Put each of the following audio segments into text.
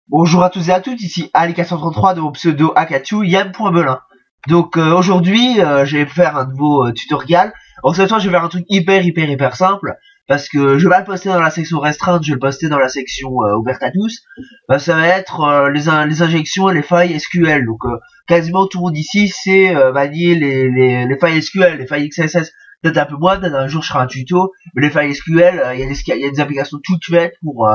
Bonjour à tous et à toutes, ici Ali433 de mon pseudo Akachu Yam.Belin. Donc aujourd'hui je vais faire un nouveau tutoriel. En ce temps je vais faire un truc hyper simple parce que je vais pas le poster dans la section restreinte, je vais le poster dans la section ouverte à tous. Ça va être les injections et les failles SQL. Donc quasiment tout le monde ici sait manier les failles SQL, les failles XSS. Peut-être un peu moins, peut-être un jour je ferai un tuto. Mais les failles SQL, il y a des applications toutes faites pour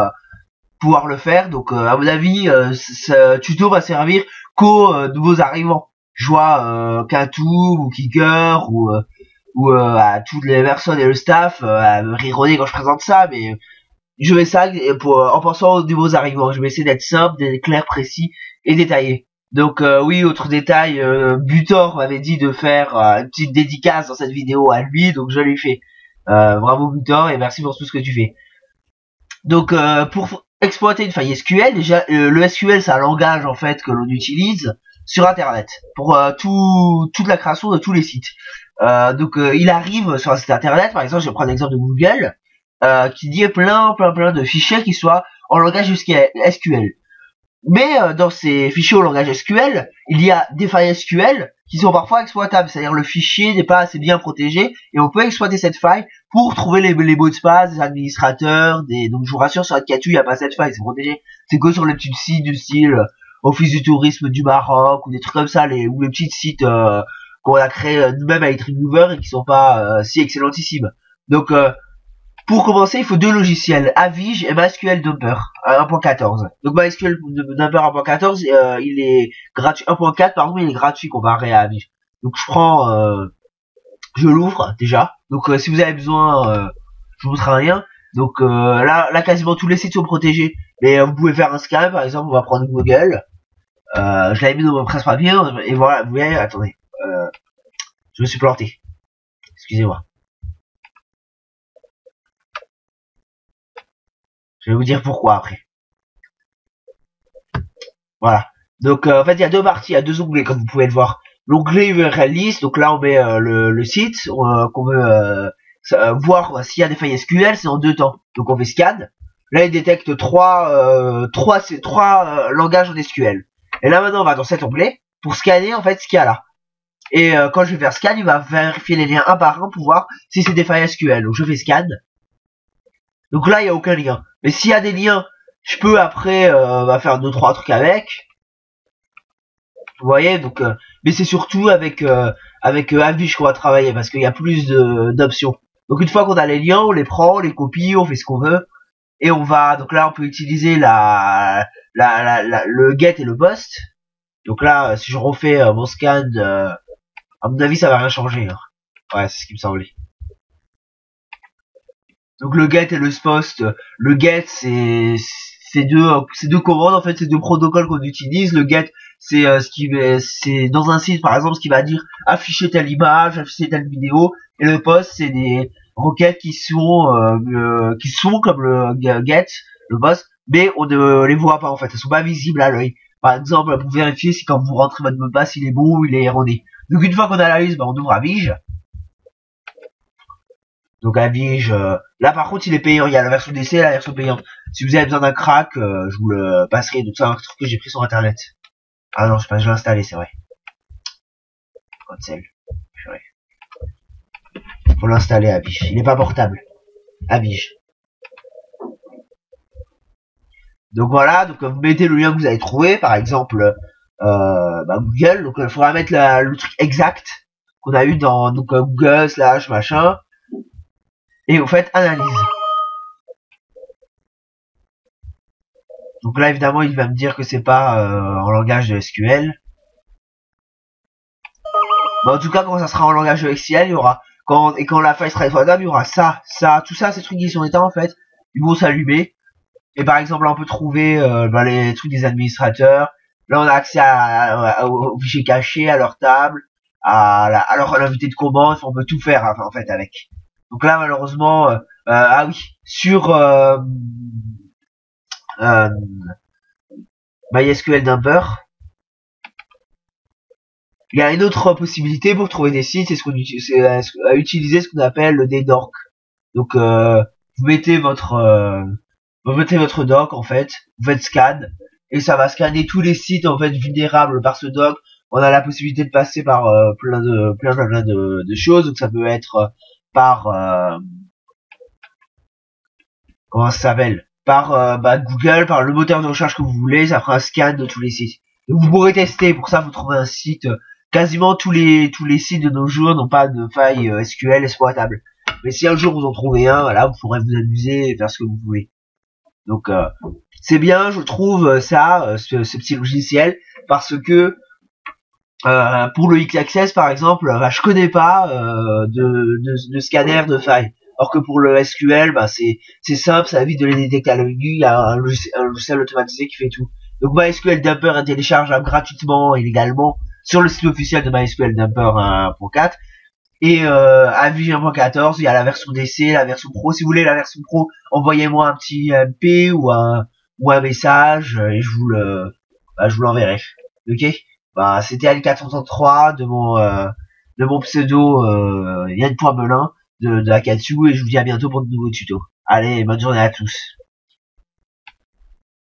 pouvoir le faire. Donc à mon avis, ce tuto va servir qu'aux nouveaux arrivants. Je vois Katou ou Kicker ou à toutes les personnes et le staff à me rironner quand je présente ça, mais je vais ça en pensant aux nouveaux arrivants. Je vais essayer d'être simple, d'être clair, précis et détaillé. Donc oui, autre détail, Butor m'avait dit de faire une petite dédicace dans cette vidéo à lui, donc je l'ai fait. Bravo Butor et merci pour tout ce que tu fais. Donc pour exploiter une faille SQL, déjà le SQL c'est un langage en fait que l'on utilise sur internet pour toute la création de tous les sites. Donc il arrive sur un site internet, par exemple je vais prendre l'exemple de Google, qui dit plein de fichiers qui soient en langage SQL. Mais dans ces fichiers au langage SQL, il y a des failles SQL qui sont parfois exploitables, c'est-à-dire le fichier n'est pas assez bien protégé et on peut exploiter cette faille pour trouver les mots de passe des administrateurs. Donc je vous rassure, sur Adcatu, il n'y a pas cette faille, c'est protégé. C'est que sur les petits sites du style Office du tourisme du Maroc ou des trucs comme ça, ou les petits sites qu'on a créés nous-mêmes avec Dreamweaver et qui sont pas si excellentissimes. Donc pour commencer, il faut deux logiciels, Avige et MySQL Dumper 1.14. Donc MySQL Dumper 1.14, il est gratuit, 1.4 pardon, il est gratuit comparé à Avige. Donc je l'ouvre déjà. Donc si vous avez besoin, je vous montrerai rien. Donc là quasiment tous les sites sont protégés. Mais vous pouvez faire un scan, par exemple, on va prendre Google. Je l'avais mis dans mon presse-papier et voilà, vous voyez, attendez, je me suis planté. Excusez-moi. Je vais vous dire pourquoi après. Voilà. Donc en fait il y a deux parties, il y a deux onglets comme vous pouvez le voir. L'onglet URL list, donc là on met le site qu'on veut voir s'il y a des failles SQL, c'est en deux temps. Donc on fait scan. Là il détecte trois langages en SQL. Et là maintenant on va dans cet onglet pour scanner en fait ce qu'il y a là. Et quand je vais faire scan, il va vérifier les liens un par un pour voir si c'est des failles SQL. Donc je fais scan. Donc là il n'y a aucun lien. Mais s'il y a des liens, je peux après faire 2-3 trucs avec. Vous voyez, donc mais c'est surtout avec Avige qu'on va travailler parce qu'il y a plus d'options. Donc une fois qu'on a les liens, on les prend, on les copie, on fait ce qu'on veut et on va. Donc là, on peut utiliser le get et le post. Donc là, si je refais mon scan, à mon avis, ça va rien changer. Hein. Ouais, c'est ce qui me semblait. Donc le get et le post, le get c'est deux commandes en fait, c'est deux protocoles qu'on utilise. Le get c'est c'est dans un site par exemple ce qui va dire afficher telle image, afficher telle vidéo, et le post c'est des requêtes qui sont comme le get, le post, mais on ne les voit pas en fait, elles sont pas visibles à l'œil. Par exemple pour vérifier si quand vous rentrez votre mot de passe il est bon ou il est erroné. Donc une fois qu'on a la liste, on ouvre Avige. Donc Avige, là par contre il est payant, il y a la version d'essai et la version payante. Si vous avez besoin d'un crack, je vous le passerai. Donc c'est un truc que j'ai pris sur internet. Ah non, je l'ai installé, c'est vrai. Code faut l'installer Avige. Il est pas portable. Avige. Donc voilà, donc vous mettez le lien que vous avez trouvé, par exemple Google. Donc il faudra mettre le truc exact qu'on a eu dans Google / machin. Et vous faites analyse. Donc là évidemment il va me dire que c'est pas en langage de SQL. Mais en tout cas quand ça sera en langage de SQL, il y aura quand la faille sera exploitable, il y aura ça, tout ça, ces trucs qui sont éteints en fait, ils vont s'allumer. Et par exemple là on peut trouver les trucs des administrateurs. Là on a accès aux fichiers cachés, à leur table, à l'invité de commande, on peut tout faire hein, en fait avec. Donc là malheureusement ah oui, sur MySQL Dumper, il y a une autre possibilité pour trouver des sites, c'est à utiliser ce qu'on appelle le DDoC. Donc vous mettez votre doc en fait, vous faites scan et ça va scanner tous les sites en fait vulnérables par ce doc. On a la possibilité de passer par plein de choses, donc ça peut être par comment ça s'appelle, par Google, par le moteur de recherche que vous voulez, ça fera un scan de tous les sites. Donc vous pourrez tester, pour ça vous trouvez un site, quasiment tous les sites de nos jours n'ont pas de faille SQL exploitable. Mais si un jour vous en trouvez un, voilà, vous pourrez vous amuser et faire ce que vous voulez. Donc c'est bien, je trouve ça, ce petit logiciel, parce que pour le X-Access par exemple, je connais pas de scanner de failles. Or que pour le SQL, c'est simple, ça évite de les détecter à l'œil nu, il y a un logiciel automatisé qui fait tout. Donc MySQL Dumper est téléchargeable gratuitement et légalement sur le site officiel de MySQL Dumper 1.4. Et à Vue 1.14, il y a la version DC, la version Pro. Si vous voulez la version Pro, envoyez-moi un petit MP ou un message et je vous l'enverrai. Ok? C'était Ali433 de mon pseudo Yann.Belin de Akatsu et je vous dis à bientôt pour de nouveaux tutos. Allez, bonne journée à tous.